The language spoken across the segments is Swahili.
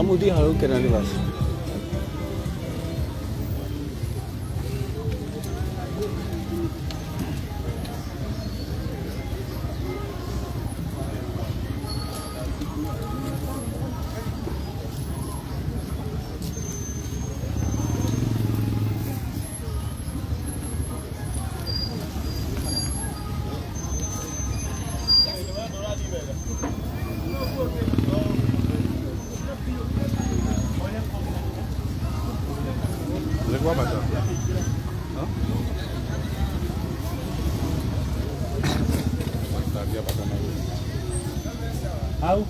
Amudi haru kenani bas. Dic Wamunyonyi. Au?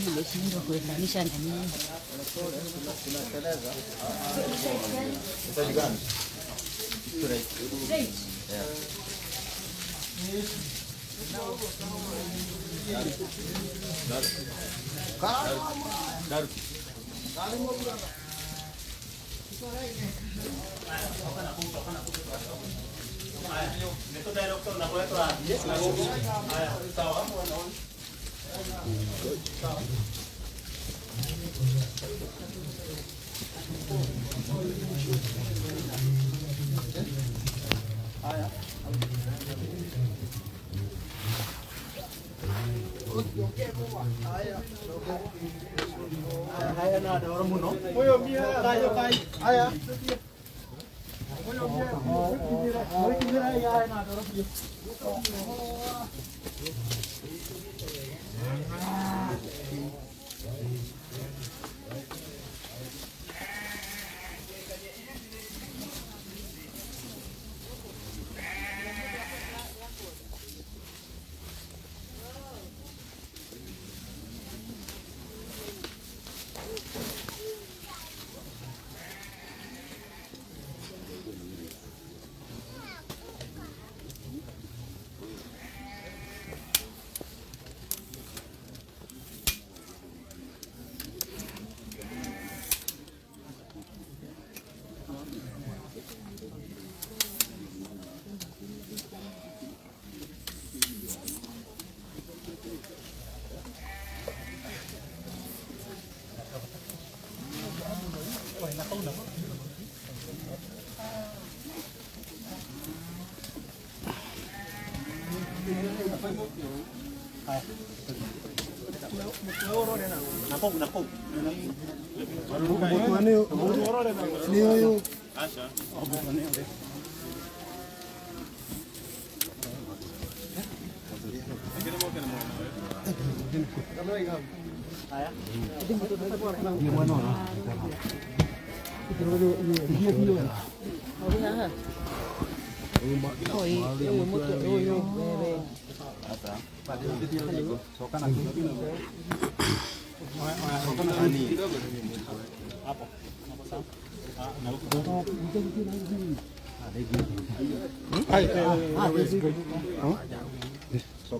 Nimeshindwa kuendanisha na nini.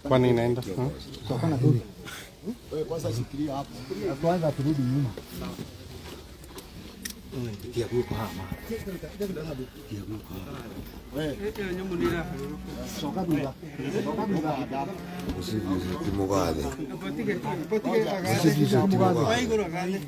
Kwani inaenda? Sokana tu. Wewe kwanza shikilia hapo. Kwanza turudi nyuma. Kia huko hapa. Kia huko. Wewe nyumba ni raha. Sokana. Sokana. Usivize timogade. Usivize timogade. Waigoro gade.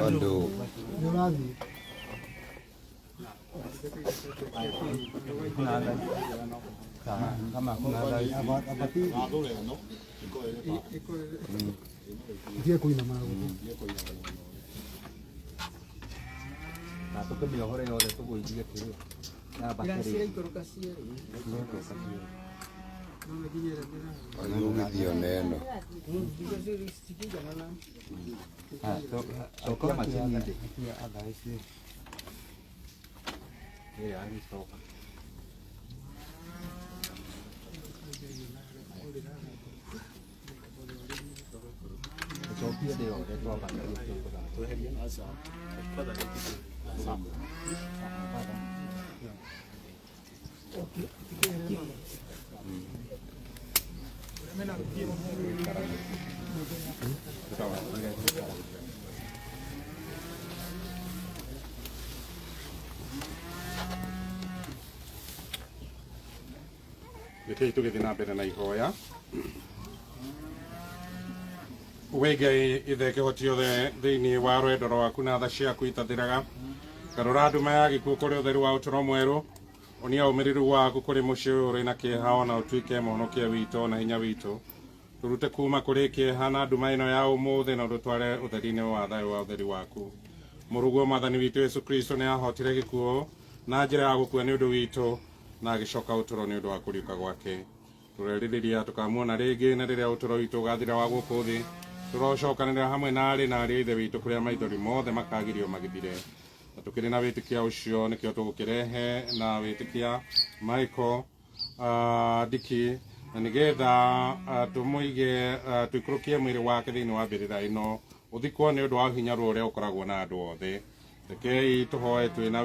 Bando. Kama dia kuina mara na toke mi hore hore to go dia ke na bakari no video neno so kama chini ada isi ani soka Sofia de ore to ba to he asa pada sa Reke tugethi na mbere na ihoya wege ithe kihoti othe thiini wa rwendo rwaku na tha ciaku itathiraga garura nduma ya gikuo kuri utheru wa utoro mweru unia umiriru waku kuri mucii uyu uri na kieha ona utuike muhonokia witu na hinya witu turute kuma kuri kieha na nduma ino ya umuthi na udutware utheri-ini wa thayu wa utheri waku muruguo mwathani witu Yesu Kristo ni ahotire gikuo na njira ya gukua ni undu witu na agicoka utoro ni undu wa kuriuka gwake tureririria tukamuona ringi na riria utoro witu ugathira wa guku thi turocokanira hamwe na ari ithe witu kuria maithori mothe makagirio magithire na tukiri na witikia ucio nikio tugukirehe na witikia Michael Dic na nigetha tumuige tuikurukie mwiri wake thiini wa mbirira ino uthikwo ni undu wa hinya uria ukoragwo na andu othe rekei tuhoe twina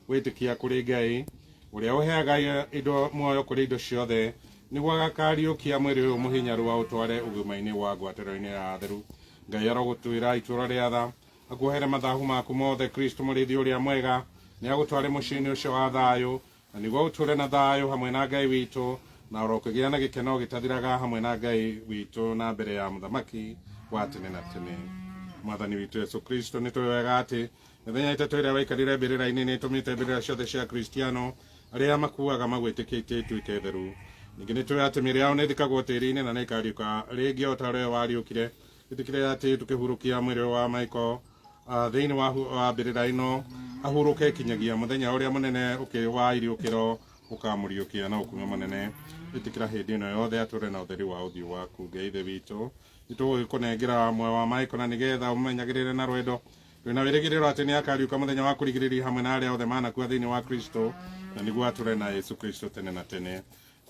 witikia kuri Ngai uria uheaga indo muoyo kuri indo ciothe niguo agakariukia mwiri uyu muhinyaru wa utware ugima-ini wa ngwataniro-ini ya theru Ngai arogutwira itura ria tha akuhere mathahu maku mothe Kristo murithi uria mwega ni agutware mucii-ini ucio wa thayu na niguo uture na thayu hamwe na Ngai witu na urokugia na gikeno gitathiraga hamwe na Ngai witu na mbere ya muthamaki wa tene na tene mwathani witu Yesu Kristo ni twiwega ati mithenya itatu iria waikarire mbirira-ini ni tumite mbirira ciothe cia Kristiano aria makuaga magwitikitie ituike theru ningĩ nĩ tũĩ atĩ mĩĩrĩ yao nĩ ĩthikagwo tĩĩri-inĩ na nĩ ĩkariũka rĩngĩ o ta ũrĩa wariũkire. Twĩtĩkĩre atĩ tũkĩhurũkia mwĩrĩ wa Michael thĩinĩ wa mbĩrĩra ĩno ahurũke kinyagia mũthenya ũrĩa mũnene wa iriũkĩro ũkamũriũkia na ũkumia mũnene. Twĩtĩkĩra hĩndĩ ĩno yothe atũre na ũtheri wa ũthiũ waku. Ngai ithe witũ nĩ tũgũkũnengera muoyo wa Michael na nĩgetha ũmenyagĩrĩre na rwendo. Twĩna wĩrĩgĩrĩro atĩ nĩ akariũka mũthenya wa kũrigĩrĩria hamwe na arĩa othe manakua thĩinĩ wa Kristo, na nĩguo atũre na Yesu Kristo tene na tene.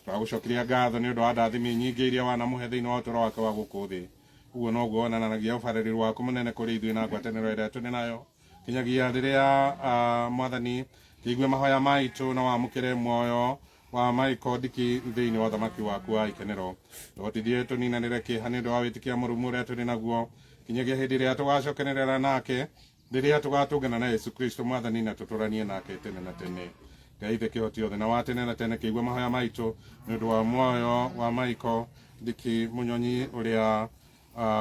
Twagũcokeria ngatho nĩ ũndũ wa ndathimi nyingĩ iria wanamũhe thĩinĩ wa ũtũũro wake wa gũkũ thĩ. Ũguo noguo wonanagia ũbarĩrĩru waku mũnene kũrĩ ithuĩ na ngwatanĩro ĩrĩa tũrĩ nayo kinyagia rĩrĩa Mwathani kĩigue mahoya maitũ na wamũkĩre muoyo wa Michael Dic thĩinĩ wa ũthamaki waku wa ikenero. Tũhotithie tũninanĩre kĩeha nĩ ũndũ wa wĩtĩkia mũrũmu ũrĩa tũrĩ naguo kinyagia hĩndĩ ĩrĩa tũgacokanĩrĩra nake rĩrĩa tũgatũngana na Yesu Kristo Mwathani na tũtũranie nake tene na tene. Ngai ithe kĩhoti othe na wa tene na tene kĩigue mahoya maitũ nĩ ũndũ wa muoyo wa Michael Dic Wamunyonyi ũrĩa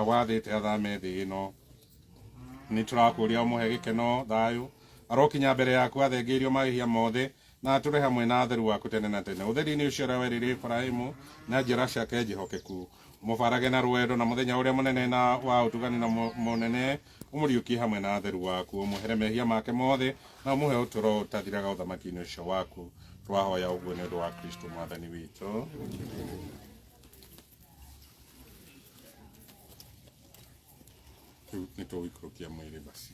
wathĩte athame thĩ ĩno. Nĩ tũrakũria ũmũhe gĩkeno, thayũ, arokinya mbere yaku athengeirio mahĩtia mothe na atũre hamwe na theru waku tene na tene. Ũtheri-inĩ ũcio ũrĩa werĩire Ibrahimu na njĩra ciake njihokeku, mũbarage na rwendo na mũthenya ũrĩa mũnene na wa ũtugani na mũnene ũmũriũkie hamwe na theru waku, ũmũhere mehia make mothe na ũmũhe ũtũũro ũtathiraga ũthamaki-inĩ ũcio waku. Twahoya ũguo nĩ ũndũ wa Kristo Mwathani witũ. Nĩ tũgũikũrũkia mwĩrĩ basi.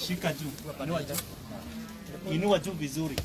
Shika juu. Inua juu vizuri.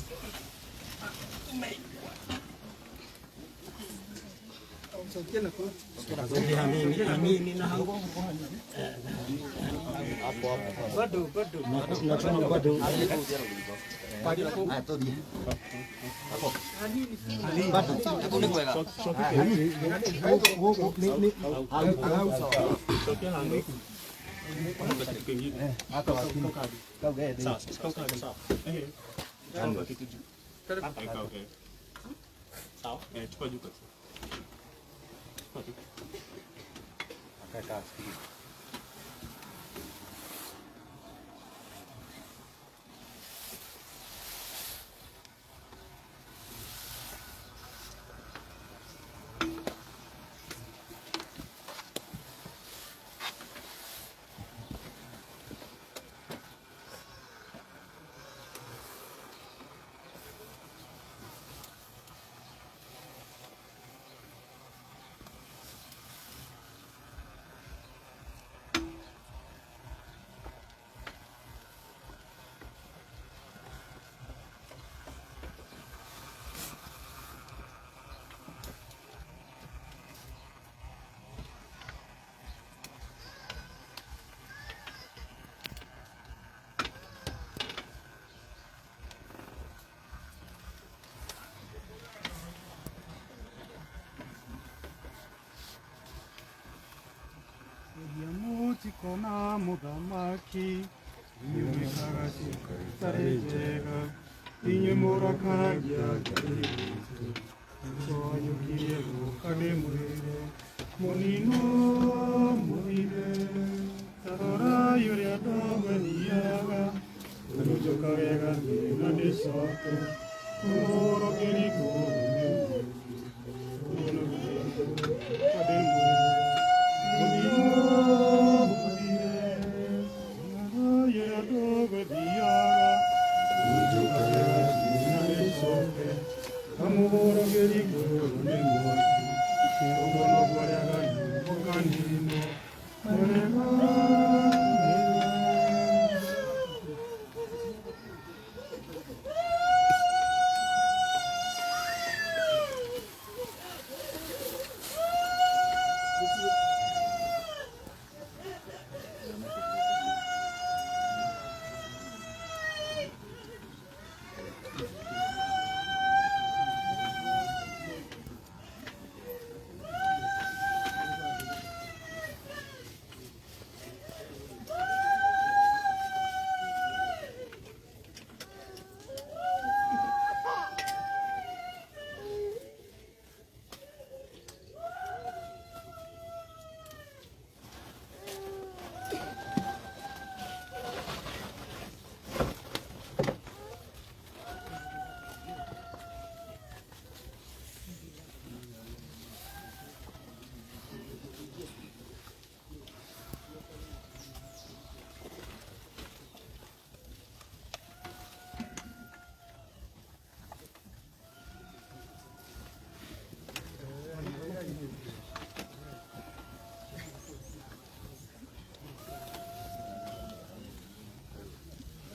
Kona muthamaki yumikaga cikarĩ njega inye mũrakagia Ngai witũ twanyũkirie gũka nĩ mwĩre mũnino mũhire tarora ũrĩa ndamũthiaga ũnjũka wega thĩna nĩ coke kũhũrwo kĩriko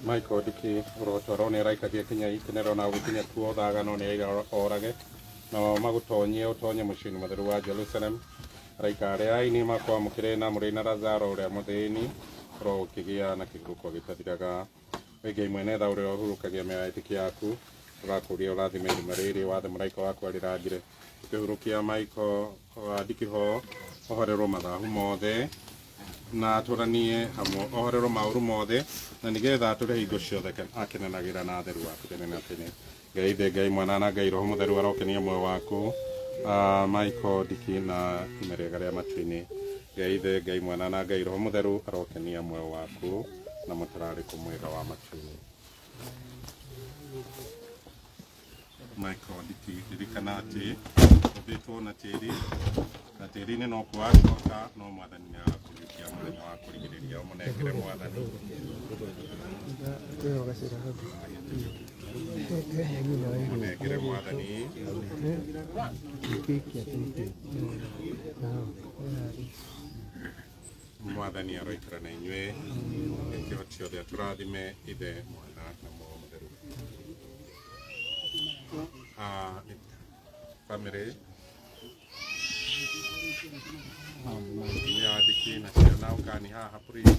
Michael Dic Wamunyonyi raikagia kinya ikenero na gukinya kuo thaga no ni orage no magutonyie utonye mucini mutheru wa Jerusalem raika aria aini makwa mukire na murina Lazaro uria muthini ro ukigia na kiguruko gitathiraga wege mwene tha uria uhurukagia meaitiki yaku urakuria urathime mariri wathe muraika wakwa rirangire ukihurukia Michael Dic ohorerwo mathahu mothe na turanie hamwe ohorerwo mauru mothe na nigetha turi hingo ciothe akenenagira na theru waku tene na tene Ngai ithe Ngai mwana na Ngai roho mutheru arokenia moyo waku Michael Dic na imerega ria matu-ini Ngai ithe Ngai mwana na Ngai roho mutheru arokenia moyo waku na mutarariko mwega wa matu-ini Michael Dic ririkana ati ubitwo na tiri na tiri-ini no kwacoka no mwathani ni agakurikia muthenya wa kurigiriria umunengere mwathani umunengere mwathani mwathani aroikara na inyue ikiro ciothe aturathime ithe mwana na muoyo mutheru family ya Dic na ciana ukani haha please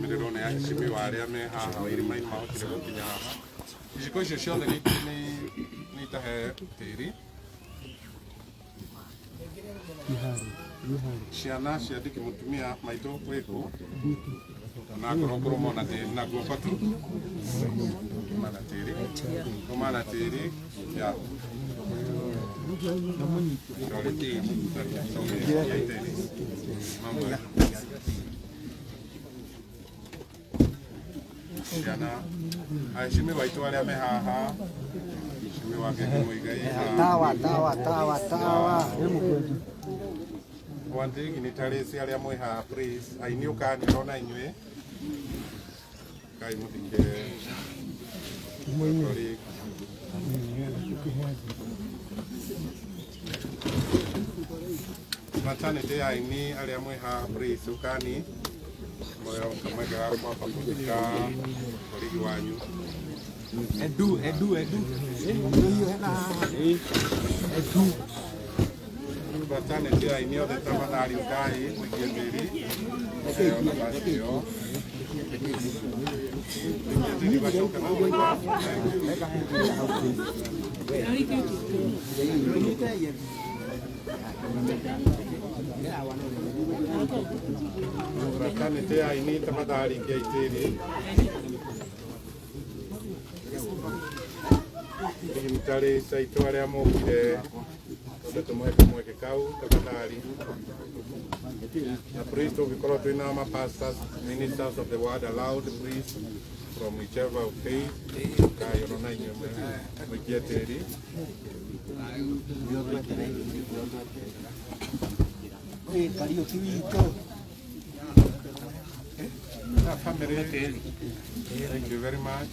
miriro na yacimi wa aria me haha irima-ini mahotire gukinya haha iciko icio ciothe ni itahe tiri ciana cia Dic mutumia maitu wiku na korokoro mona tiri na guoko tu mana tiri ya ciana aicimi waitu aria me haha icimi wake kimuigai tawa wanthigi ni tarisi aria mwi haha please aini ukani rona inyue kai muthike maternity aini aria mwi haha please ukani moyo kamwega wakwa pakuthika urigi wanyu edu maternity aini othe tafadhali ukai mwigie mbiri ona basio maternity aini tafadhali kiaitiri mtari saitu aria mukire tumweke kau tafadhali na priest ukikorwo twina ma pastors ministers of the word allowed priest from whichever of faith kai ona inyo mwikie tiri family thank you very much.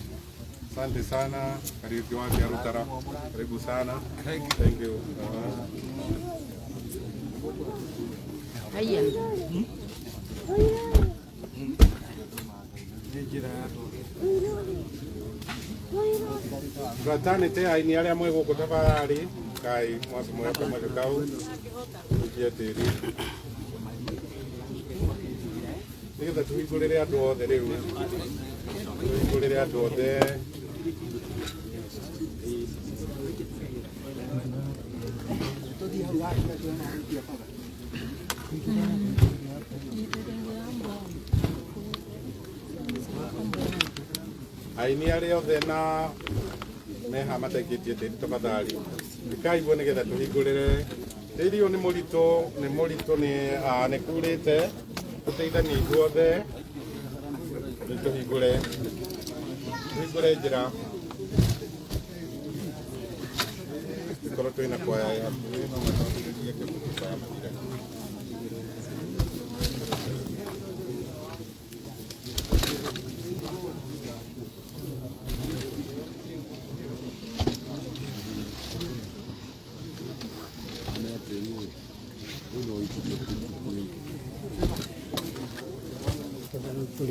Asante sana, karibu kiwanja ya Rutara, karibu sana. Thank you. Haya. Fraternity aini aria mwe guku tafadhali kai mwaka mwaka kau ya tiri nigetha tuhingurire andu othe riu tuhingurire andu othe aini aria othe na meha mataikitie tiri tafadhali ikaigua nigetha tuhingurire tiri uyu ni murito ni kurite tuteithanie ithuothe tuhingure njira korwo twina kwaya ya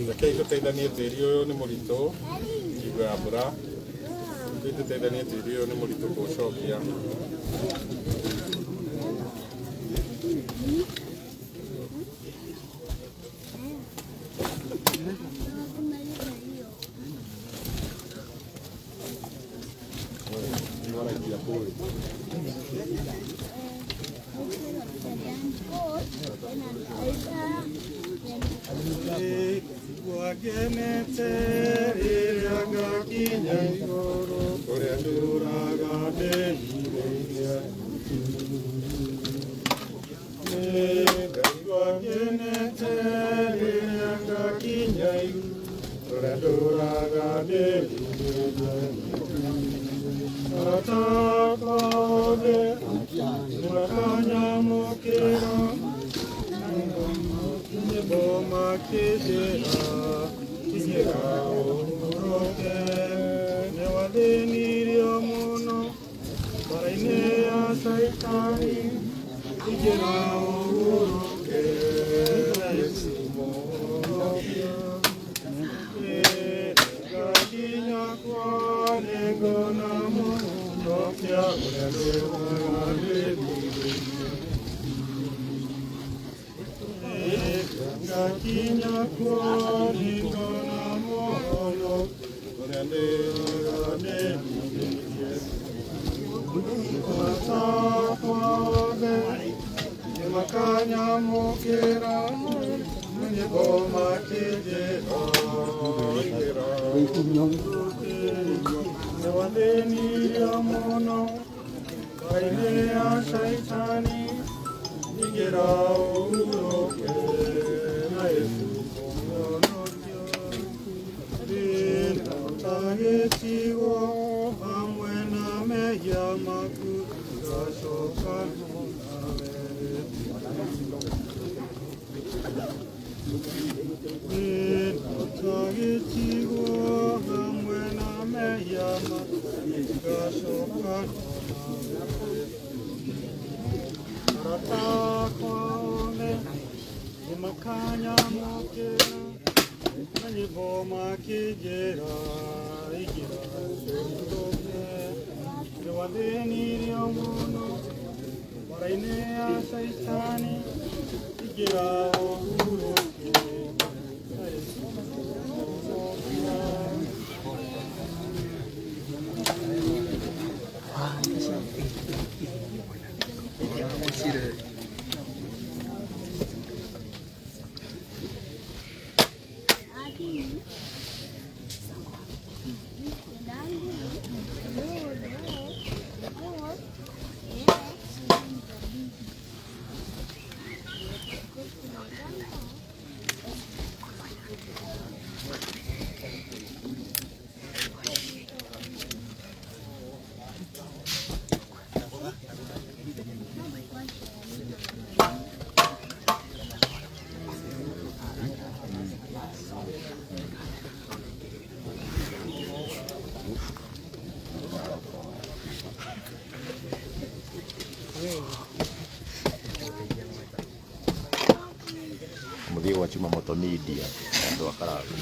Rekei tũteithanie tĩri ũyũ nĩ mũritũ hingo ya mbura. Rekei tũteithanie tĩri ũyũ nĩ mũritũ kũũcokia. Muthie gwa Chimamoto Media andũ a Karagũ.